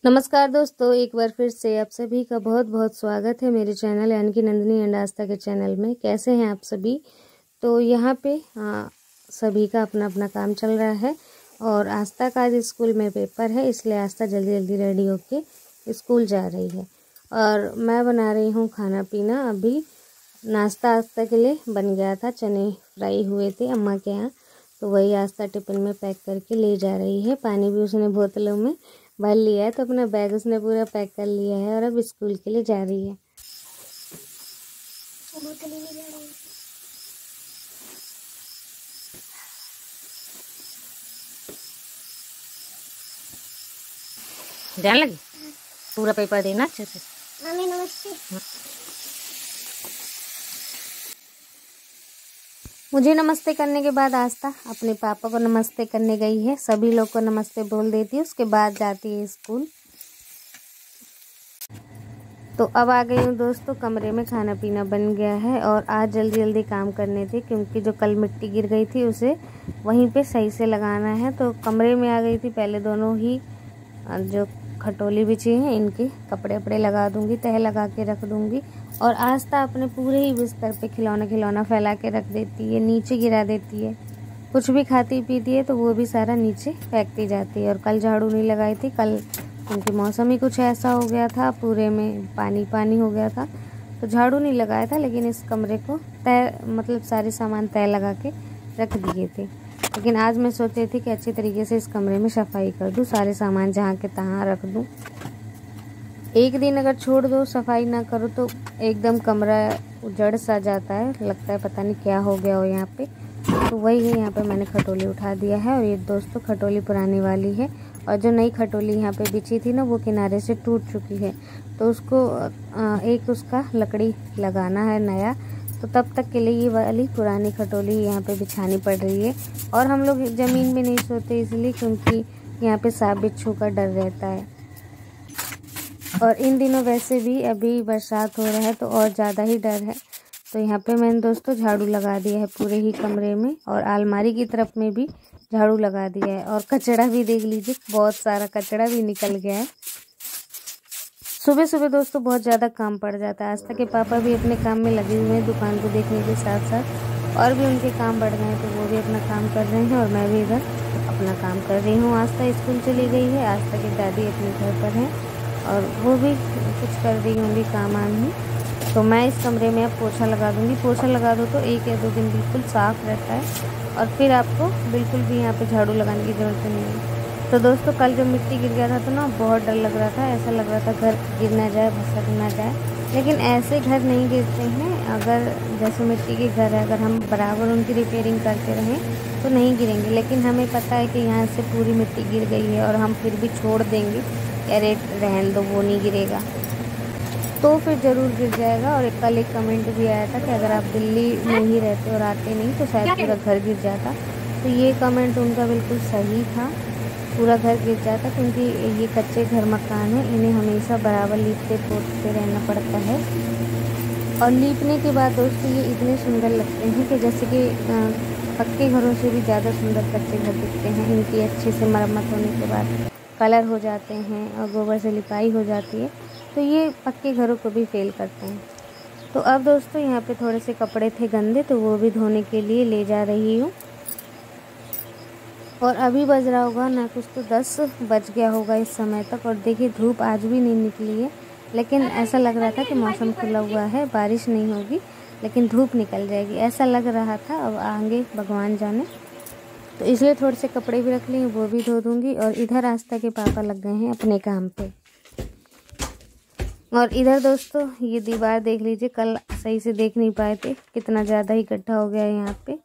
नमस्कार दोस्तों, एक बार फिर से आप सभी का बहुत बहुत स्वागत है मेरे चैनल यानी कि नंदिनी एंड आस्था के चैनल में। कैसे हैं आप सभी? तो यहाँ पे सभी का अपना अपना काम चल रहा है और आस्था का आज स्कूल में पेपर है, इसलिए आस्था जल्दी जल्दी रेडी होके स्कूल जा रही है और मैं बना रही हूँ खाना पीना। अभी नाश्ता आस्था के लिए बन गया था, चने फ्राई हुए थे अम्मा के यहाँ, तो वही आस्था टिफिन में पैक करके ले जा रही है। पानी भी उसने बोतलों में भर लिया है, तो अपना बैग उसने पूरा पैक कर लिया है और अब स्कूल के लिए जा रही है। ध्यान लगी पूरा पेपर देना अच्छे से। मम्मी नमस्ते। मुझे नमस्ते करने के बाद आस्था अपने पापा को नमस्ते करने गई है। सभी लोग को नमस्ते बोल देती है, उसके बाद जाती है स्कूल। तो अब आ गई हूँ दोस्तों, कमरे में खाना पीना बन गया है और आज जल्दी जल्दी काम करने थे क्योंकि जो कल मिट्टी गिर गई थी उसे वहीं पे सही से लगाना है। तो कमरे में आ गई थी, पहले दोनों ही जो खटोली बिछी हैं इनके कपड़े वपड़े लगा दूंगी, तह लगा के रख दूंगी। और आस्था अपने पूरे ही बिस्तर पे खिलौना फैला के रख देती है, नीचे गिरा देती है। कुछ भी खाती पीती है तो वो भी सारा नीचे फेंकती जाती है। और कल झाड़ू नहीं लगाई थी, कल क्योंकि मौसम ही कुछ ऐसा हो गया था, पूरे में पानी पानी हो गया था, तो झाड़ू नहीं लगाया था। लेकिन इस कमरे को तय सारे सामान तय लगा के रख दिए थे। लेकिन आज मैं सोच रही थी कि अच्छी तरीके से इस कमरे में सफाई कर दूँ, सारे सामान जहाँ के तहाँ रख दूँ। एक दिन अगर छोड़ दो, सफाई ना करो तो एकदम कमरा उजड़ सा जाता है, लगता है पता नहीं क्या हो गया हो यहाँ पे। तो वही है, यहाँ पे मैंने खटोली उठा दिया है और ये दोस्तों खटोली पुरानी वाली है और जो नई खटोली यहाँ पे बिछी थी ना वो किनारे से टूट चुकी है, तो उसको एक उसका लकड़ी लगाना है नया। तो तब तक के लिए ये वाली पुरानी खटोली यहाँ पे बिछानी पड़ रही है। और हम लोग ज़मीन में नहीं सोते इसलिए, क्योंकि यहाँ पे सांप बिच्छू का डर रहता है। और इन दिनों वैसे भी अभी बरसात हो रहा है तो और ज़्यादा ही डर है। तो यहाँ पे मैंने दोस्तों झाड़ू लगा दिया है पूरे ही कमरे में और अलमारी की तरफ में भी झाड़ू लगा दिया है। और कचरा भी देख लीजिए, बहुत सारा कचरा भी निकल गया है। सुबह सुबह दोस्तों बहुत ज़्यादा काम पड़ जाता है। आस्था के पापा भी अपने काम में लगे हुए हैं, दुकान को देखने के साथ साथ और भी उनके काम बढ़ गए हैं, तो वो भी अपना काम कर रहे हैं और मैं भी इधर अपना काम कर रही हूँ। आस्था स्कूल चली गई है, आस्था की दादी अपने घर पर हैं और वो भी कुछ कर रही होंगी काम आम ही। तो मैं इस कमरे में अब पोछा लगा दूँगी। पोछा लगा दो तो 1 या 2 दिन बिल्कुल साफ़ रहता है और फिर आपको बिल्कुल भी यहाँ पे झाड़ू लगाने की ज़रूरत नहीं है। तो दोस्तों कल जब मिट्टी गिर गया था तो ना बहुत डर लग रहा था, ऐसा लग रहा था घर गिर ना जाए, भसक ना जाए। लेकिन ऐसे घर नहीं गिरते हैं, अगर जैसे मिट्टी के घर है, अगर हम बराबर उनकी रिपेयरिंग करते रहें तो नहीं गिरेंगे। लेकिन हमें पता है कि यहाँ से पूरी मिट्टी गिर गई है और हम फिर भी छोड़ देंगे, अरे रहने दो वो नहीं गिरेगा, तो फिर ज़रूर गिर जाएगा। और कल एक कमेंट भी आया था कि अगर आप दिल्ली में ही रहते और आते नहीं तो शायद पूरा घर गिर जाता। तो ये कमेंट उनका बिल्कुल सही था, पूरा घर गिर जाता, क्योंकि ये कच्चे घर मकान है, इन्हें हमेशा बराबर लीपते पोतते रहना पड़ता है। और लीपने के बाद दोस्तों ये इतने सुंदर लगते हैं कि जैसे कि पक्के घरों से भी ज़्यादा सुंदर कच्चे घर दिखते हैं। इनकी अच्छे से मरम्मत होने के बाद कलर हो जाते हैं और गोबर से लिपाई हो जाती है, तो ये पक्के घरों को भी फेल करते हैं। तो अब दोस्तों यहाँ पे थोड़े से कपड़े थे गंदे, तो वो भी धोने के लिए ले जा रही हूँ। और अभी बज रहा होगा ना कुछ तो 10 बज गया होगा इस समय तक। और देखिए धूप आज भी नहीं निकली है, लेकिन ऐसा लग रहा था कि मौसम खुला हुआ है, बारिश नहीं होगी लेकिन धूप निकल जाएगी, ऐसा लग रहा था। अब आगे भगवान जाने, तो इसलिए थोड़े से कपड़े भी रख लिए, वो भी धो दूँगी। और इधर आस्था के पापा लग गए हैं अपने काम पे। और इधर दोस्तों ये दीवार देख लीजिए, कल सही से देख नहीं पाए थे, कितना ज़्यादा ही इकट्ठा हो गया है यहाँ पे।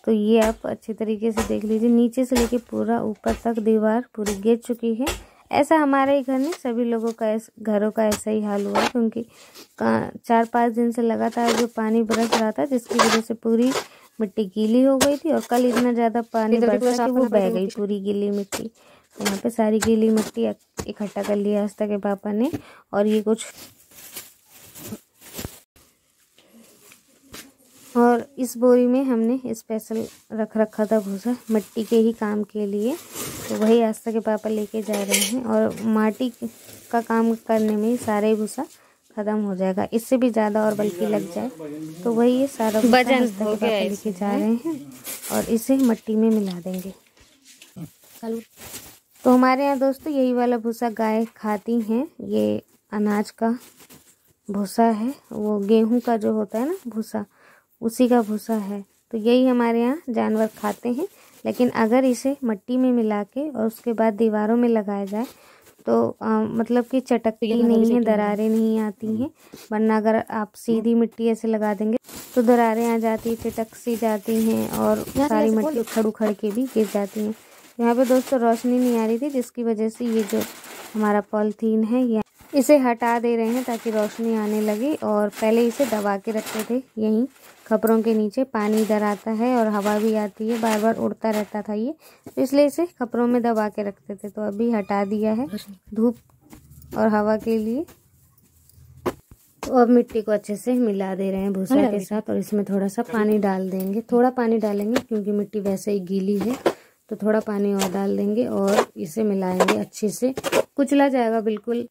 तो ये आप अच्छे तरीके से देख लीजिए, नीचे से लेके पूरा ऊपर तक दीवार पूरी गिर चुकी है। ऐसा हमारे ही घर नहीं, सभी लोगों का घरों का ऐसा ही हाल हुआ है, क्योंकि 4-5 दिन से लगातार जो पानी बरस रहा था, जिसकी वजह से पूरी मिट्टी गीली हो गई थी। और कल इतना ज़्यादा पानी बरसा कि वो बह गई पूरी गीली मिट्टी। तो यहाँ पे सारी गीली मिट्टी इकट्ठा कर लिया आस्था के पापा ने। और ये कुछ और इस बोरी में हमने स्पेशल रख रखा था भूसा, मिट्टी के ही काम के लिए। तो वही आस्था के पापा लेके जा रहे हैं। और माटी का काम करने में सारे भूसा ख़त्म हो जाएगा, इससे भी ज़्यादा और बल्कि लग जाए तो वही ये सारा वजन आस्था के पापा लेके जा रहे हैं और इसे मिट्टी में मिला देंगे। तो हमारे यहाँ दोस्तों यही वाला भूसा गाय खाती हैं। ये अनाज का भूसा है, वो गेहूं का जो होता है ना भूसा, उसी का भूसा है। तो यही हमारे यहाँ जानवर खाते हैं। लेकिन अगर इसे मिट्टी में मिला के और उसके बाद दीवारों में लगाया जाए तो मतलब कि चटकती नहीं है, दरारें नहीं आती हैं। वरना अगर आप सीधी मिट्टी ऐसे लगा देंगे तो दरारें आ जाती, चटक सी जाती हैं और सारी मिट्टी उखड़ उखड़ के भी गिर जाती हैं। यहाँ पे दोस्तों रोशनी नहीं आ रही थी, जिसकी वजह से ये जो हमारा पॉलीथीन है ये इसे हटा दे रहे हैं ताकि रोशनी आने लगे। और पहले इसे दबा के रखते थे यहीं खपरों के नीचे। पानी इधर आता है और हवा भी आती है, बार बार उड़ता रहता था ये, तो इसलिए इसे खपरों में दबा के रखते थे। तो अभी हटा दिया है धूप और हवा के लिए। तो अब मिट्टी को अच्छे से मिला दे रहे हैं भूसा के साथ और इसमें थोड़ा सा पानी डाल देंगे। थोड़ा पानी डालेंगे क्योंकि मिट्टी वैसे ही गीली है, तो थोड़ा पानी और डाल देंगे और इसे मिलाएंगे अच्छे से, कुचला जाएगा बिल्कुल।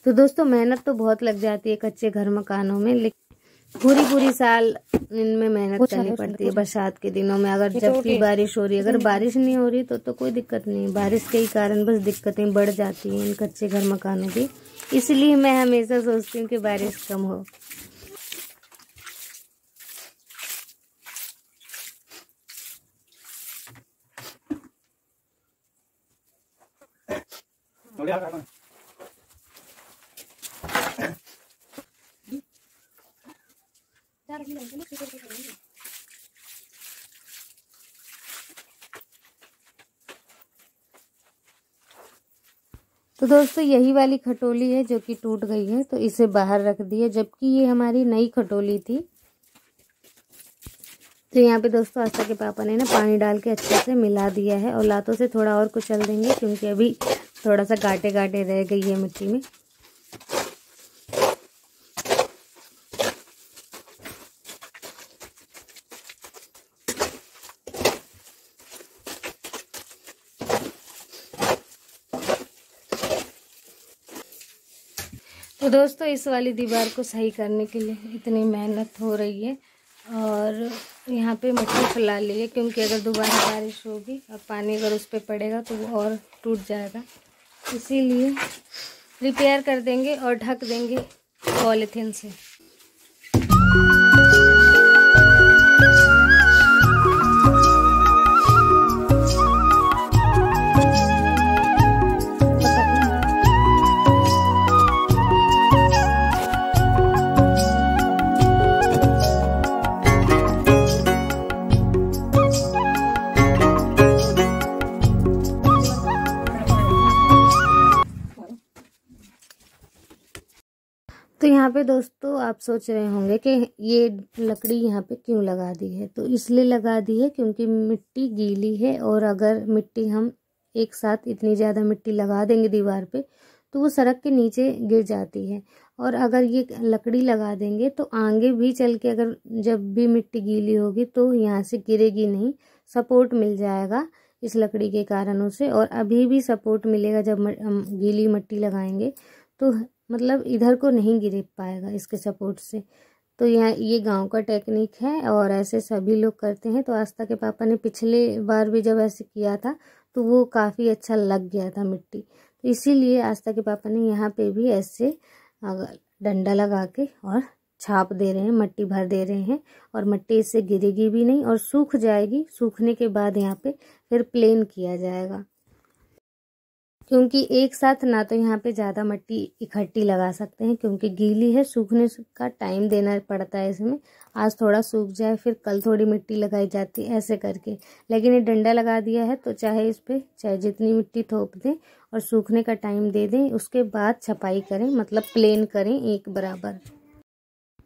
तो दोस्तों मेहनत तो बहुत लग जाती है कच्चे घर मकानों में, लेकिन पूरी साल इनमें मेहनत करनी पड़ती है। बरसात के दिनों में अगर जब भी बारिश हो रही है, अगर बारिश नहीं हो रही तो कोई दिक्कत नहीं, बारिश के ही कारण बस दिक्कतें बढ़ जाती हैं इन कच्चे घर मकानों की। इसलिए मैं हमेशा सोचती हूँ कि बारिश कम हो। तो दोस्तों यही वाली खटोली है जो कि टूट गई है, तो इसे बाहर रख दिए, जबकि ये हमारी नई खटोली थी। तो यहाँ पे दोस्तों आस्था के पापा ने ना पानी डाल के अच्छे से मिला दिया है और लातों से थोड़ा और कुचल देंगे क्योंकि अभी थोड़ा सा गांठे गांठे रह गई है मिट्टी में। तो दोस्तों इस वाली दीवार को सही करने के लिए इतनी मेहनत हो रही है और यहाँ पे मिट्टी फैला ली है क्योंकि अगर दोबारा बारिश होगी और पानी अगर उस पर पड़ेगा तो वो और टूट जाएगा। इसीलिए रिपेयर कर देंगे और ढक देंगे पॉलीथीन से। तो यहाँ पे दोस्तों आप सोच रहे होंगे कि ये लकड़ी यहाँ पे क्यों लगा दी है। तो इसलिए लगा दी है क्योंकि मिट्टी गीली है और अगर मिट्टी हम एक साथ इतनी ज़्यादा मिट्टी लगा देंगे दीवार पे तो वो सड़क के नीचे गिर जाती है। और अगर ये लकड़ी लगा देंगे तो आगे भी चल के अगर जब भी मिट्टी गीली होगी तो यहाँ से गिरेगी नहीं, सपोर्ट मिल जाएगा इस लकड़ी के कारण उसे। और अभी भी सपोर्ट मिलेगा जब हम गीली मिट्टी लगाएंगे तो मतलब इधर को नहीं गिर पाएगा इसके सपोर्ट से। तो यहाँ ये गांव का टेक्निक है और ऐसे सभी लोग करते हैं। तो आस्था के पापा ने पिछले बार भी जब ऐसे किया था तो वो काफ़ी अच्छा लग गया था मिट्टी। तो इसीलिए आस्था के पापा ने यहाँ पे भी ऐसे डंडा लगा के और छाप दे रहे हैं, मट्टी भर दे रहे हैं और मिट्टी इससे गिरेगी भी नहीं और सूख जाएगी। सूखने के बाद यहाँ पे फिर प्लेन किया जाएगा क्योंकि एक साथ ना तो यहाँ पे ज़्यादा मिट्टी इकट्ठी लगा सकते हैं क्योंकि गीली है, सूखने का टाइम देना पड़ता है इसमें। आज थोड़ा सूख जाए फिर कल थोड़ी मिट्टी लगाई जाती है ऐसे करके। लेकिन ये डंडा लगा दिया है तो चाहे इस पर चाहे जितनी मिट्टी थोप दें और सूखने का टाइम दे दें, उसके बाद छपाई करें, मतलब प्लेन करें एक बराबर।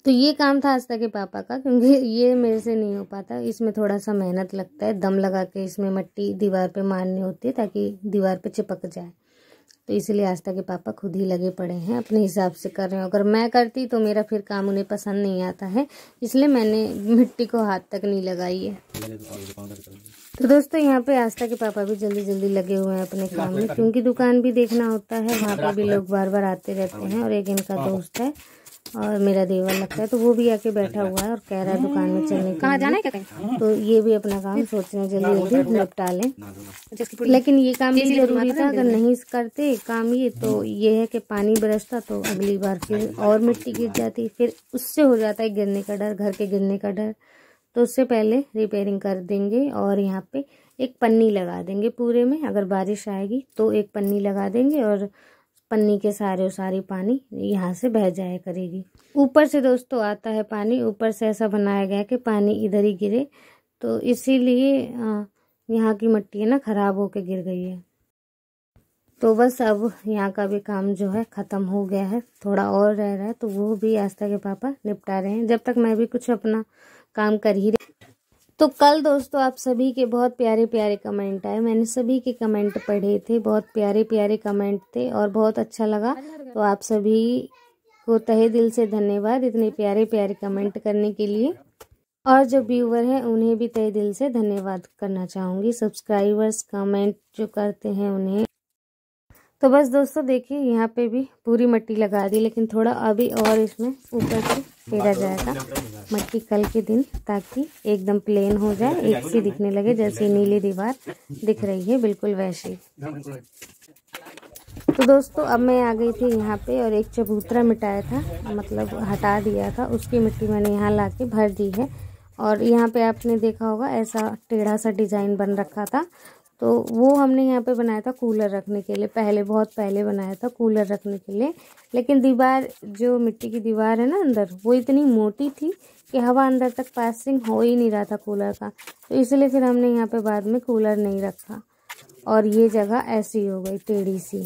तो ये काम था आस्था के पापा का क्योंकि ये मेरे से नहीं हो पाता, इसमें थोड़ा सा मेहनत लगता है, दम लगा के इसमें मिट्टी दीवार पे मारनी होती है ताकि दीवार पे चिपक जाए। तो इसलिए आस्था के पापा खुद ही लगे पड़े हैं, अपने हिसाब से कर रहे हैं। अगर मैं करती तो मेरा फिर काम उन्हें पसंद नहीं आता है, इसलिए मैंने मिट्टी को हाथ तक नहीं लगाई है। तो दोस्तों यहाँ पे आस्था के पापा भी जल्दी जल्दी लगे हुए हैं अपने काम में, क्योंकि दुकान भी देखना होता है, वहाँ पे भी लोग बार बार आते रहते हैं। और एक इनका दोस्त है और मेरा देवर लगता है, तो वो भी आके बैठा हुआ है और कह रहा है दुकान में चलने कहाँ जाना है क्या। तो ये भी अपना काम सोच रहे हैं जल्दी जल्दी निपटा लें, लेकिन ये काम भी जरूरी था। अगर नहीं करते काम ये, तो ये है कि पानी बरसता तो अगली बार फिर और मिट्टी गिर जाती, फिर उससे हो जाता है गिरने का डर, घर के गिरने का डर। तो उससे पहले रिपेयरिंग कर देंगे और यहाँ पे एक पन्नी लगा देंगे पूरे में। अगर बारिश आएगी तो एक पन्नी लगा देंगे और पन्नी के सारी पानी यहाँ से बह जाया करेगी। ऊपर से दोस्तों आता है पानी, ऊपर से ऐसा बनाया गया कि पानी इधर ही गिरे, तो इसीलिए यहाँ की मिट्टी है ना खराब होके गिर गई है। तो बस अब यहाँ का भी काम जो है ख़त्म हो गया है, थोड़ा और रह रहा है, तो वो भी आस्था के पापा निपटा रहे हैं, जब तक मैं भी कुछ अपना काम कर ही रही। तो कल दोस्तों आप सभी के बहुत प्यारे प्यारे कमेंट आए, मैंने सभी के कमेंट पढ़े थे, बहुत प्यारे प्यारे कमेंट थे और बहुत अच्छा लगा। तो आप सभी को तहे दिल से धन्यवाद इतने प्यारे प्यारे कमेंट करने के लिए, और जो व्यूवर हैं उन्हें भी तहे दिल से धन्यवाद करना चाहूँगी। सब्सक्राइबर्स कमेंट जो करते हैं उन्हें। तो बस दोस्तों देखिए यहाँ पे भी पूरी मिट्टी लगा दी, लेकिन थोड़ा अभी और इसमें ऊपर से फेरा जाएगा मिट्टी कल के दिन, ताकि एकदम प्लेन हो जाए, एक सी दिखने लगे, जैसे नीली दीवार दिख रही है बिल्कुल वैसी। तो दोस्तों अब मैं आ गई थी यहाँ पे और एक चबूतरा मिटाया था, मतलब हटा दिया था, उसकी मिट्टी मैंने यहाँ ला के भर दी है। और यहाँ पे आपने देखा होगा ऐसा टेढ़ा सा डिज़ाइन बन रखा था, तो वो हमने यहाँ पे बनाया था कूलर रखने के लिए, पहले बहुत पहले बनाया था कूलर रखने के लिए। लेकिन दीवार जो मिट्टी की दीवार है ना अंदर, वो इतनी मोटी थी कि हवा अंदर तक पासिंग हो ही नहीं रहा था कूलर का, तो इसलिए फिर हमने यहाँ पे बाद में कूलर नहीं रखा। और ये जगह ऐसी हो गई टेढ़ी सी,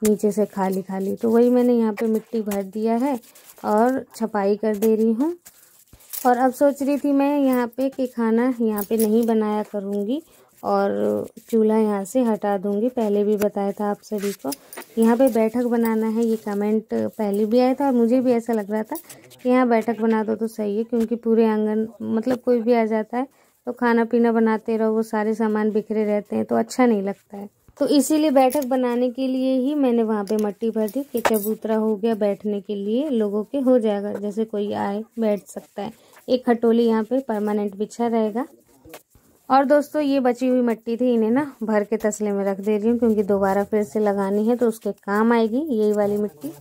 नीचे से खाली खाली, तो वही मैंने यहाँ पे मिट्टी भर दिया है और छपाई कर दे रही हूँ। और अब सोच रही थी मैं यहाँ पे कि खाना यहाँ पे नहीं बनाया करूँगी और चूल्हा यहाँ से हटा दूँगी। पहले भी बताया था आप सभी को, यहाँ पे बैठक बनाना है, ये कमेंट पहले भी आया था और मुझे भी ऐसा लग रहा था कि यहाँ बैठक बना दो तो सही है, क्योंकि पूरे आंगन मतलब कोई भी आ जाता है तो खाना पीना बनाते रहो, वो सारे सामान बिखरे रहते हैं तो अच्छा नहीं लगता है। तो इसीलिए बैठक बनाने के लिए ही मैंने वहाँ पे मिट्टी भर दी कि चबूतरा हो गया, बैठने के लिए लोगों के हो जाएगा, जैसे कोई आए बैठ सकता है। एक खटोली यहाँ पे परमानेंट बिछा रहेगा। और दोस्तों ये बची हुई मिट्टी थी, इन्हें ना भर के तसले में रख दे रही हूँ, क्योंकि दोबारा फिर से लगानी है तो उसके काम आएगी यही वाली मिट्टी।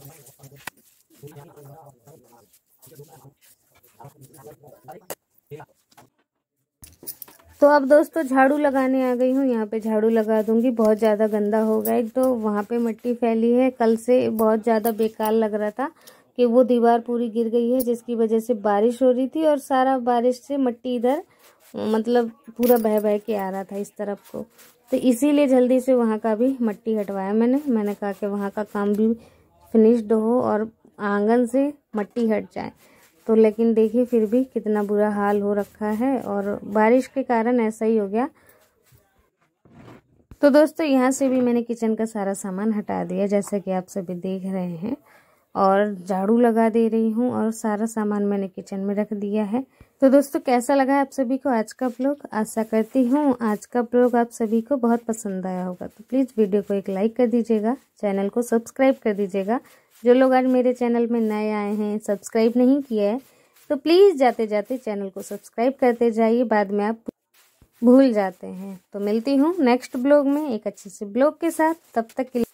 तो अब दोस्तों झाड़ू लगाने आ गई हूँ, यहाँ पे झाड़ू लगा दूंगी। बहुत ज़्यादा गंदा हो गया, एक तो वहाँ पे मिट्टी फैली है, कल से बहुत ज़्यादा बेकार लग रहा था कि वो दीवार पूरी गिर गई है, जिसकी वजह से बारिश हो रही थी और सारा बारिश से मिट्टी इधर मतलब पूरा बह बह के आ रहा था इस तरफ को, तो इसीलिए जल्दी से वहाँ का भी मिट्टी हटवाया मैंने कहा कि वहाँ का काम भी फिनिश्ड हो और आंगन से मिट्टी हट जाए। तो लेकिन देखिए फिर भी कितना बुरा हाल हो रखा है और बारिश के कारण ऐसा ही हो गया। तो दोस्तों यहाँ से भी मैंने किचन का सारा सामान हटा दिया, जैसा कि आप सभी देख रहे हैं, और झाड़ू लगा दे रही हूँ और सारा सामान मैंने किचन में रख दिया है। तो दोस्तों कैसा लगा आप सभी को आज का ब्लॉग? आशा करती हूँ आज का ब्लॉग आप सभी को बहुत पसंद आया होगा। तो प्लीज़ वीडियो को एक लाइक कर दीजिएगा, चैनल को सब्सक्राइब कर दीजिएगा। जो लोग आज मेरे चैनल में नए आए हैं, सब्सक्राइब नहीं किया है, तो प्लीज़ जाते जाते चैनल को सब्सक्राइब करते जाइए, बाद में आप भूल जाते हैं। तो मिलती हूँ नेक्स्ट ब्लॉग में एक अच्छे से ब्लॉग के साथ, तब तक के लिए